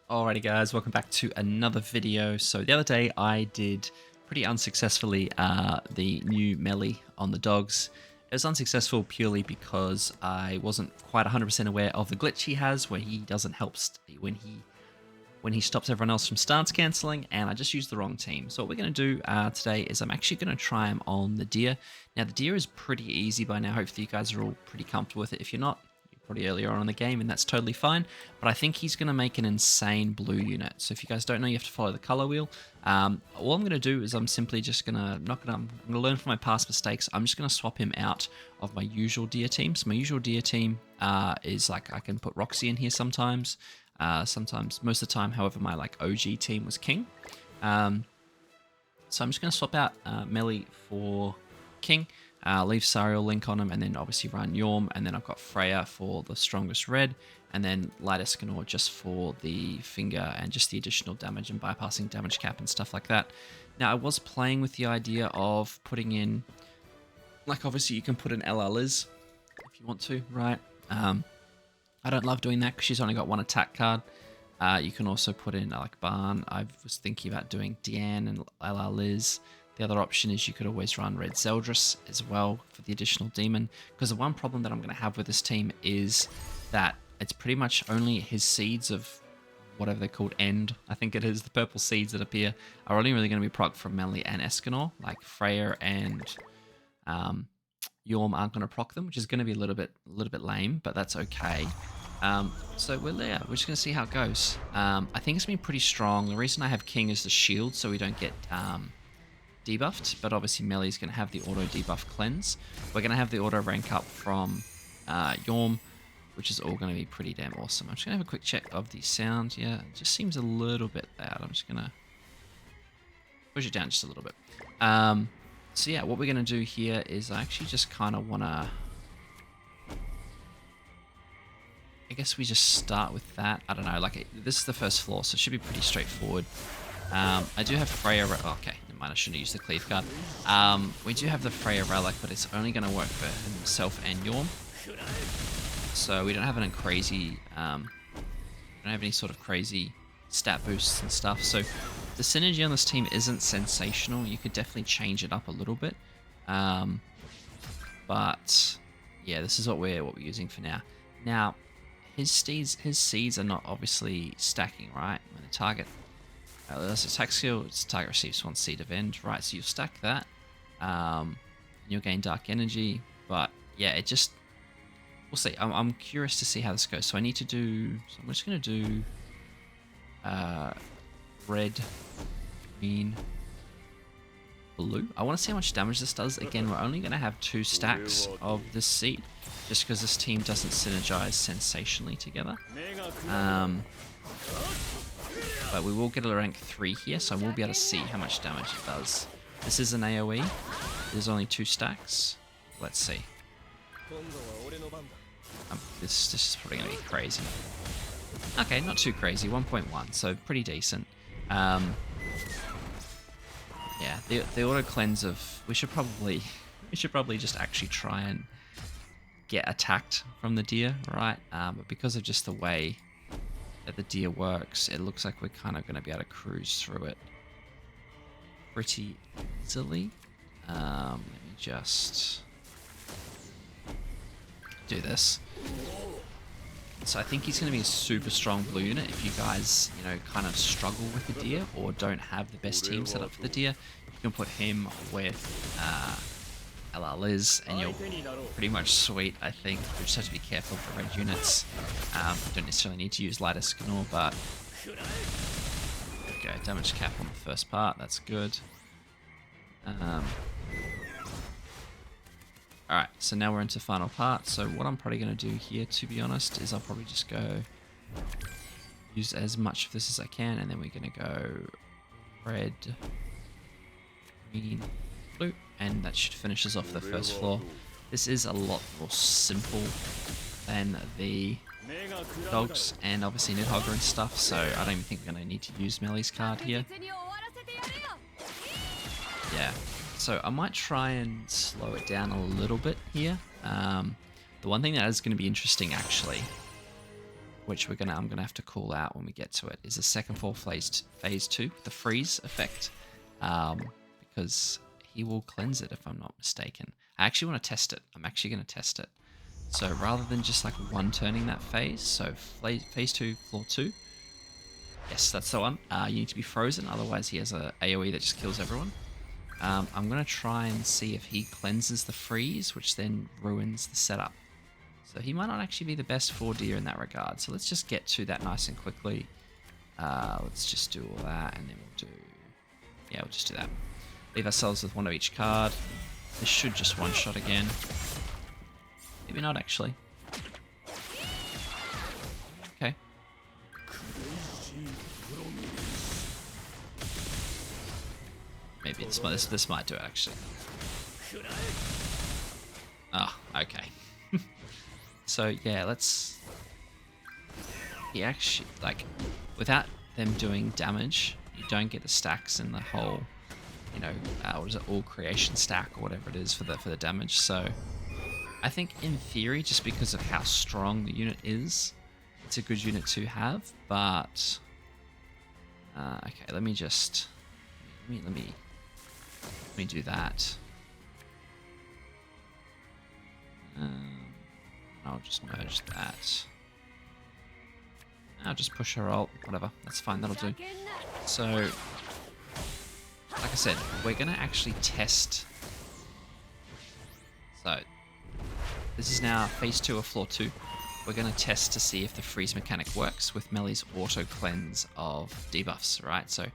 Alrighty guys, welcome back to another video. So the other day I did pretty unsuccessfully the new MELI on the dogs. It was unsuccessful purely because I wasn't quite 100% aware of the glitch he has where he doesn't help when he stops everyone else from stance cancelling, and I just used the wrong team. So what we're going to do today is I'm actually going to try him on the deer. Now the deer is pretty easy by now, hopefully you guys are all pretty comfortable with it. If you're not, pretty earlier on in the game, and that's totally fine. But I think he's going to make an insane blue unit. So if you guys don't know, you have to follow the color wheel. All I'm going to do is I'm simply just going to I'm going to learn from my past mistakes. I'm just going to swap him out of my usual deer team. So my usual deer team is like I can put Roxy in here sometimes. Sometimes, most of the time, however, my like OG team was King. So I'm just going to swap out MELI for King. Leave Sariel Link on him, and then obviously run Yorm, and then I've got Freya for the strongest red, and then Light Eikthyrnir just for the finger and just the additional damage and bypassing damage cap and stuff like that. Now I was playing with the idea of putting in, like obviously you can put an LR Liz if you want to, right? I don't love doing that because she's only got one attack card. You can also put in like Barn. I was thinking about doing Deanne and LR Liz. The other option is you could always run Red Zeldris as well for the additional demon, because the one problem that I'm going to have with this team is that it's pretty much only his seeds of whatever they're called, end, I think it is, the purple seeds that appear, are only really going to be proc from MELI and Eikthyrnir. Like Freya and Yorm aren't going to proc them, which is going to be a little bit lame, but that's okay. So we're there. We're just going to see how it goes. I think it's been pretty strong. The reason I have King is the shield, so we don't get debuffed, but obviously MELI is going to have the auto debuff cleanse. We're going to have the auto rank up from Yorm, which is all going to be pretty damn awesome. I'm just going to have a quick check of the sound. Yeah, it just seems a little bit loud. I'm just going to push it down just a little bit. So yeah, what we're going to do here is I actually just kind of want to, I guess we just start with that. I don't know, like this is the first floor, so it should be pretty straightforward. I do have Freya. Okay, never mind, I shouldn't use the cleave card. We do have the Freya relic, but it's only going to work for himself and Yorm. So we don't have any crazy, don't have any sort of crazy stat boosts and stuff. So the synergy on this team isn't sensational. You could definitely change it up a little bit, but yeah, this is what we're using for now. Now, his seeds are not obviously stacking, right? When the target. That's attack skill, its target receives one seed of end, right? So you'll stack that, you'll gain dark energy, but yeah, it just, we'll see. I'm curious to see how this goes. So I need to do, so I'm just going to do red, green, blue. I want to see how much damage this does. Again, we're only going to have 2 stacks of this seed, just because this team doesn't synergize sensationally together. But we will get a rank 3 here, so I will be able to see how much damage it does. This is an AoE. There's only 2 stacks. Let's see. This is probably going to be crazy. Okay, not too crazy. 1.1, so pretty decent. Yeah, the auto cleanse of we should probably just actually try and get attacked from the deer, right? But because of just the way that the deer works, it looks like we're kind of going to be able to cruise through it pretty easily. Let me just do this. So I think he's going to be a super strong blue unit. If you guys, you know, kind of struggle with the deer or don't have the best team set up for the deer, you can put him with LR Liz and you're pretty much sweet, I think. You just have to be careful of the red units. You don't necessarily need to use Light Eikthyrnir, but there we go, damage cap on the first part, that's good. Alright, so now we're into final part. So what I'm probably going to do here, to be honest, is I'll probably just go use as much of this as I can, and then we're going to go red, green, blue, and that should finish us off the first floor. This is a lot more simple than the dogs and obviously Nidhogger and stuff, so I don't even think we're going to need to use MELI's card here. Yeah, so I might try and slow it down a little bit here. The one thing that is going to be interesting actually which I'm gonna have to call out when we get to it, is the second floor phase 2, the freeze effect, because he will cleanse it if I'm not mistaken. I actually want to test it. I'm actually going to test it. So rather than just like one turning that phase, so phase 2, floor 2. Yes, that's the one. You need to be frozen, otherwise he has a AoE that just kills everyone. I'm going to try and see if he cleanses the freeze, which then ruins the setup. So he might not actually be the best 4D'er in that regard. So let's just get to that nice and quickly. Let's just do all that, and then we'll just do that. Leave ourselves with one of each card. This should just one-shot again. Maybe not, actually. Okay. Maybe this might do it, actually. Oh, okay. So, yeah, let's... He actually, like, without them doing damage, you don't get the stacks in the whole... You know, what is it, all creation stack or whatever it is for the damage. So I think in theory, just because of how strong the unit is, it's a good unit to have. But okay, let me do that. I'll just merge that. I'll just push her ult, whatever. That's fine, that'll do. So. Like I said, we're going to actually test. So, this is now phase 2 of floor 2. We're going to test to see if the freeze mechanic works with Meli's auto cleanse of debuffs, right? So,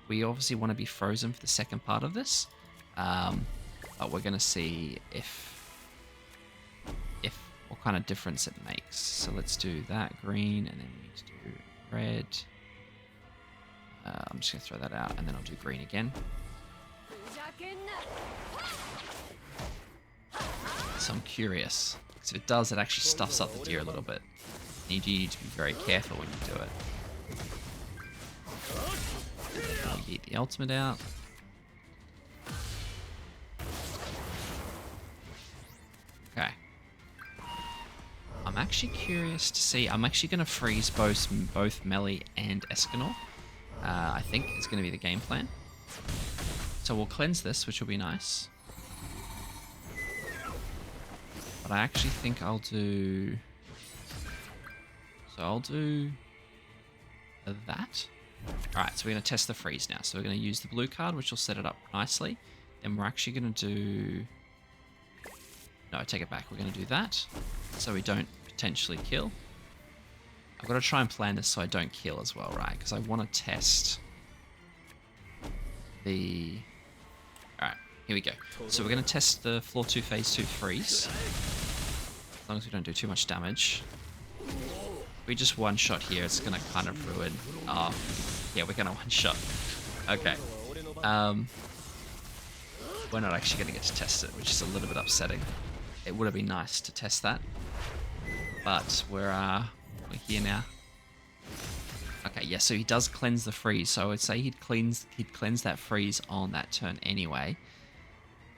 we obviously want to be frozen for the second part of this. But we're going to see if what kind of difference it makes. So, let's do that green, and then we need to do red. I'm just going to throw that out, and then I'll do green again. So I'm curious, because if it does, it actually stuffs up the deer a little bit. You need to be very careful when you do it. I'll get the ultimate out. Okay. I'm actually curious to see. I'm actually going to freeze both MELI and Eikthyrnir. I think it's going to be the game plan. So we'll cleanse this, which will be nice. But I actually think I'll do... So I'll do that. Alright, so we're going to test the freeze now. So we're going to use the blue card, which will set it up nicely. Then we're actually going to do... No, I take it back. We're going to do that. So we don't potentially kill. I've got to try and plan this so I don't kill as well, right? Because I want to test the... Alright, here we go. So we're going to test the floor 2 phase 2 freeze. As long as we don't do too much damage. If we just one-shot here, it's going to kind of ruin... Oh, yeah, we're going to one-shot. Okay. We're not actually going to get to test it, which is a little bit upsetting. It would have been nice to test that. But we're here now. Okay, yeah, so he does cleanse the freeze. So I would say he'd cleanse that freeze on that turn anyway.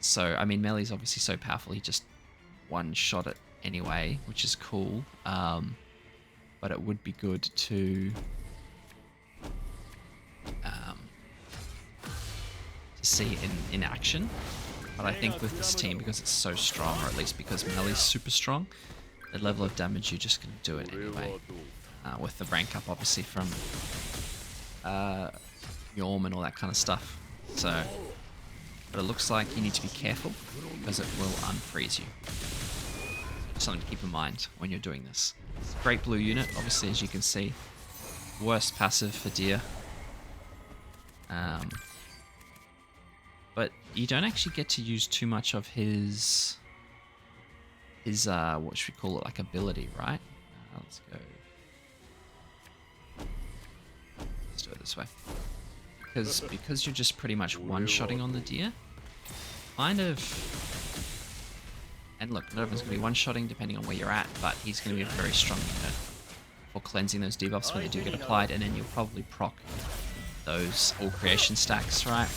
So, I mean, MELI's obviously so powerful, he just one-shot it anyway, which is cool. But it would be good to see in action. But I think with this team, because it's so strong, or at least because MELI's super strong, the level of damage, you're just going to do it anyway. With the rank up, obviously, from Yorm and all that kind of stuff. So, but it looks like you need to be careful, because it will unfreeze you. Something to keep in mind when you're doing this. It's a great blue unit, obviously, as you can see. Worst passive for deer. But you don't actually get to use too much of his what should we call it, like ability, right? Let's go. Let's do it this way. Because you're just pretty much one-shotting on the deer. Kind of... And look, not everyone's going to be one-shotting depending on where you're at, but he's going to be a very strong unit for cleansing those debuffs when they do get applied, and then you'll probably proc those all creation stacks, right?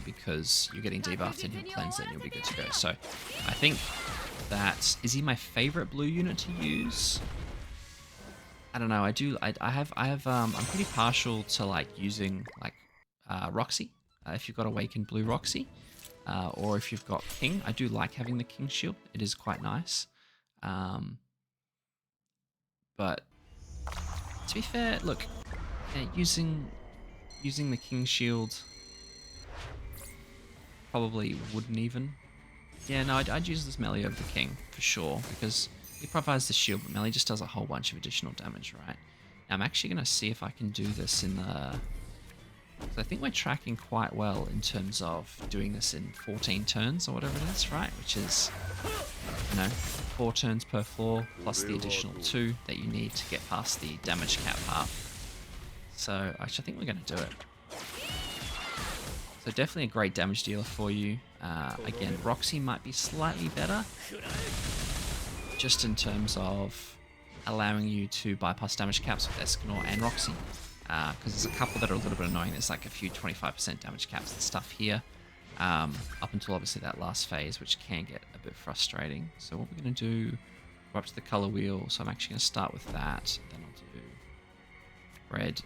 Because you're getting debuffed and he'll cleanse it and you'll be good to go. So I think that... Is he my favorite blue unit to use? I don't know. I'm pretty partial to like using like Roxy. If you've got Awakened Blue Roxy, or if you've got King, I do like having the King Shield. It is quite nice. But to be fair, look, using the King Shield probably wouldn't even. Yeah, no, I'd use this melee over the King for sure because he provides the shield, but melee just does a whole bunch of additional damage, right? Now, I'm actually going to see if I can do this in the. So I think we're tracking quite well in terms of doing this in 14 turns or whatever it is, right? Which is, 4 turns per floor plus the additional 2 that you need to get past the damage cap part. So actually, I think we're going to do it. So definitely a great damage dealer for you. Again, Roxy might be slightly better, just in terms of allowing you to bypass damage caps with Eikthyrnir and Roxy. Because there's a couple that are a little bit annoying. There's like a few 25% damage caps and stuff here, up until obviously that last phase, which can get a bit frustrating. So what we're going to do, go up to the color wheel. So I'm actually going to start with that. Then I'll do red,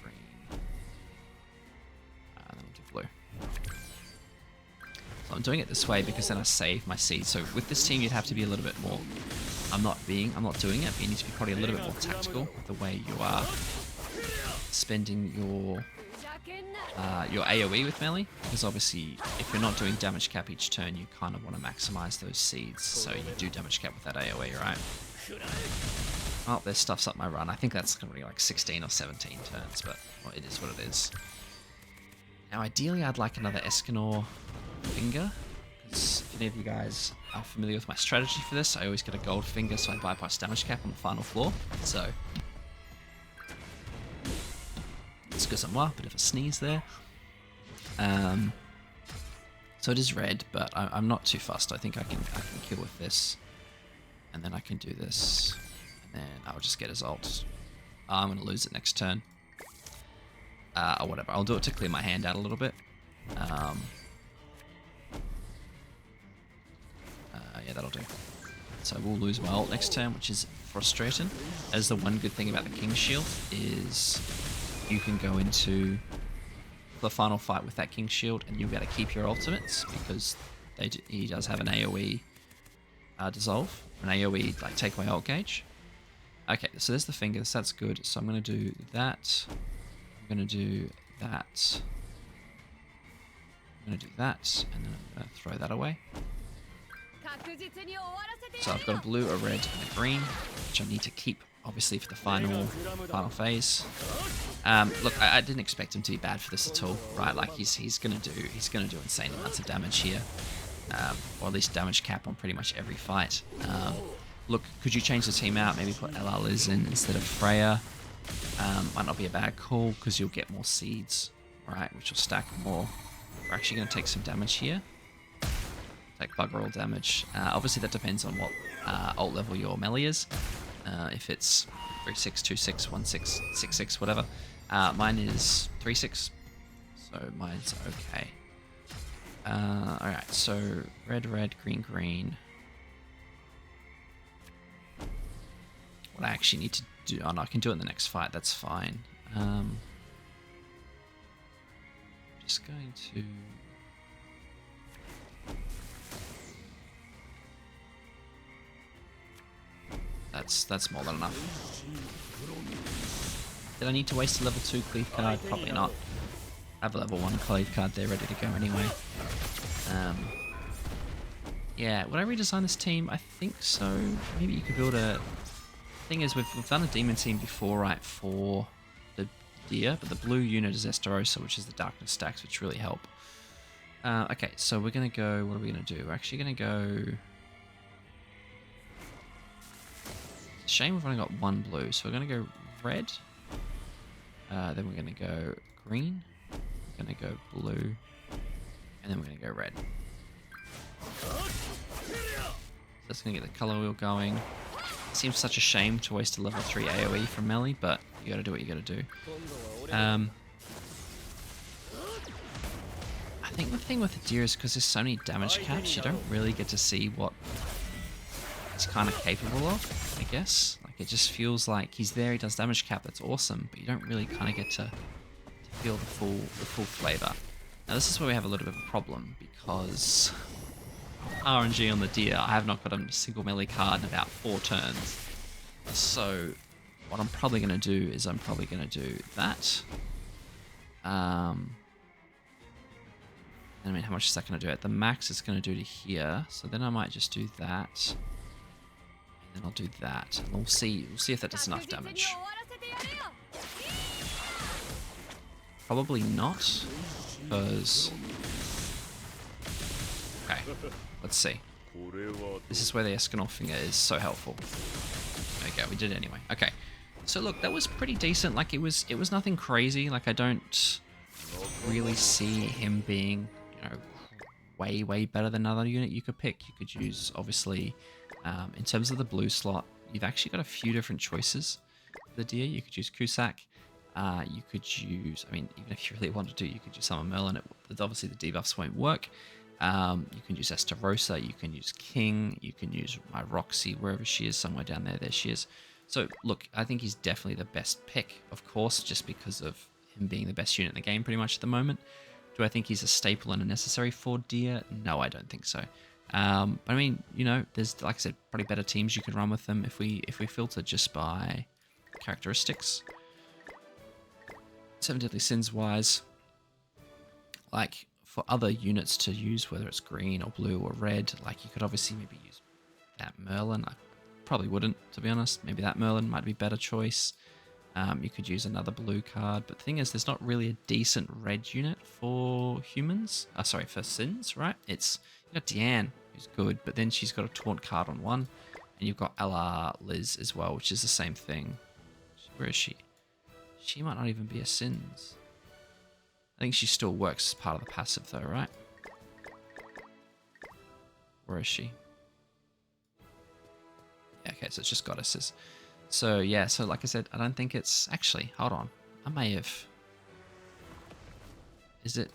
green, then we'll do blue. So I'm doing it this way because then I save my seeds. So with this team, you'd have to be a little bit more. I'm not doing it, but you need to be probably a little bit more tactical with the way you are spending your AoE with melee, because obviously if you're not doing damage cap each turn, you kind of want to maximize those seeds, so you do damage cap with that AoE, right? Oh, there's stuff's up my run. I think that's going to be like 16 or 17 turns, but well, it is what it is. Now ideally I'd like another Eikthyrnir finger, because if any of you guys are familiar with my strategy for this, I always get a gold finger so I bypass damage cap on the final floor, so excusez-moi, bit of a sneeze there. So it is red, but I'm not too fussed. I think I can kill with this, and then I can do this, and then I'll just get his ult. I'm gonna lose it next turn, or whatever. I'll do it to clear my hand out a little bit. Yeah, that'll do. So we'll lose my ult next turn, which is frustrating. As the one good thing about the King Shield is you can go into the final fight with that King Shield and you'll be able to keep your ultimates because he does have an AoE dissolve, an AoE like take away ult gauge. Okay, so there's the fingers, that's good. So I'm going to do that. I'm going to do that. I'm going to do that, and then I'm going to throw that away. So I've got a blue, a red, and a green, which I need to keep, obviously, for the final phase. Look, I didn't expect him to be bad for this at all, right? Like he's gonna do insane amounts of damage here, or at least damage cap on pretty much every fight. Look, could you change the team out? Maybe put LR Liz in instead of Freya. Might not be a bad call because you'll get more seeds, right? Which will stack more. We're actually gonna take some damage here. Take bugger all damage. Obviously that depends on what ult level your melee is. If it's 3-6, 2-6, 1-6, 6-6, whatever. Mine is 3-6, so mine's okay. Alright, so red, red, green, green. What I actually need to do, oh no, I can do it in the next fight, that's fine. Just going to... That's more than enough. Did I need to waste a level 2 cleave card? Probably not. I have a level 1 cleave card there ready to go anyway. Yeah, would I redesign this team? I think so. Maybe you could build a... Thing is, we've done a demon team before, right, for the deer, but the blue unit is Esterosa, which is the darkness stacks, which really help. Okay, so we're going to go... What are we going to do? We're actually going to go... It's a shame we've only got one blue, so we're going to go red. Then we're going to go green. We're going to go blue. And then we're going to go red. So that's going to get the color wheel going. It seems such a shame to waste a level 3 AoE from melee, but you got to do what you got to do. I think the thing with the deer is because there's so many damage caps, you don't really get to see what it's kind of capable of, I guess. Like Like, it just feels like he's there, he does damage cap, that's awesome, but you don't really kind of get to feel the full flavor. Now this is where we have a little bit of a problem, because RNG on the deer, I have not got a single melee card in about 4 turns. So what I'm probably going to do is I'm probably going to do that. I mean, how much is that going to do? At the max, it's going to do to here. So then I might just do that. And then I'll do that. And we'll see if that does enough damage. Probably not, because... Okay, let's see. This is where the Escanor finger is so helpful. There we go, we did it anyway. Okay, so look, that was pretty decent. Like, it was nothing crazy. Like, I don't really see him being, you know, way better than another unit you could pick. You could use, obviously, in terms of the blue slot, you've actually got a few different choices for the deer. You could use Cusack. You could use, I mean, even if you really wanted to, you could use Summon Merlin. Obviously, the debuffs won't work. You can use Estarossa, you can use King, you can use my Roxy, wherever she is, somewhere down there, there she is. So, look, I think he's definitely the best pick, of course, just because of him being the best unit in the game pretty much at the moment. Do I think he's a staple and a necessary for deer? No, I don't think so. But I mean, you know, there's, like I said, probably better teams you can run with them if we filter just by characteristics. 7 Deadly Sins wise, like for other units to use, whether it's green or blue or red, like you could obviously maybe use that Merlin. I probably wouldn't, to be honest. Maybe that Merlin might be a better choice. You could use another blue card, but the thing is, there's not really a decent red unit for humans. Sorry, for Sins, right? It's, you got Deanne, who's good, but then she's got a taunt card on one, and you've got LR Liz as well, which is the same thing. Where is she? She might not even be a Sins. I think she still works as part of the passive though, right? Where is she? Yeah, okay, so it's just goddesses. So yeah, so like I said, I don't think it's... Actually, hold on. I may have... Is it...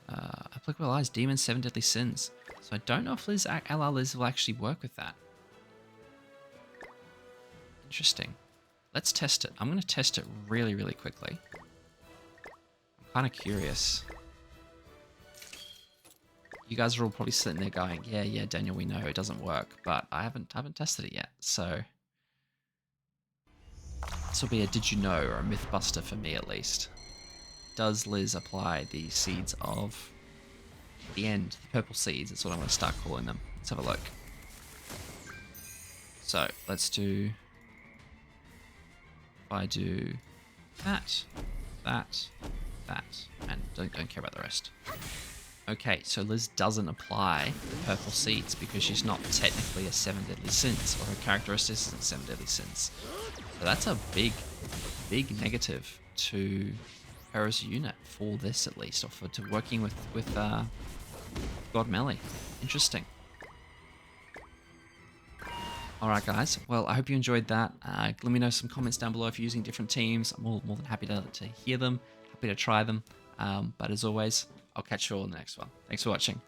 applicable allies, demons, 7 deadly sins. So I don't know if LR Liz will actually work with that. Interesting. Let's test it. I'm going to test it really quickly. I'm kind of curious. You guys are all probably sitting there going, yeah, Daniel, we know it doesn't work, but I haven't tested it yet. So this will be a did you know or a myth buster for me at least. Does Liz apply the seeds of the end, the purple seeds? That's what I'm going to start calling them. Let's have a look. So let's do... If I do that, and don't care about the rest. Okay, so Liz doesn't apply the purple seeds because she's not technically a 7 deadly sins, or her characteristic isn't 7 deadly sins. So that's a big negative to her as a unit for this at least, or for working with God MELI. Interesting. Alright guys, well I hope you enjoyed that. Let me know some comments down below if you're using different teams. I'm more than happy to hear them, happy to try them. But as always, I'll catch you all in the next one. Thanks for watching.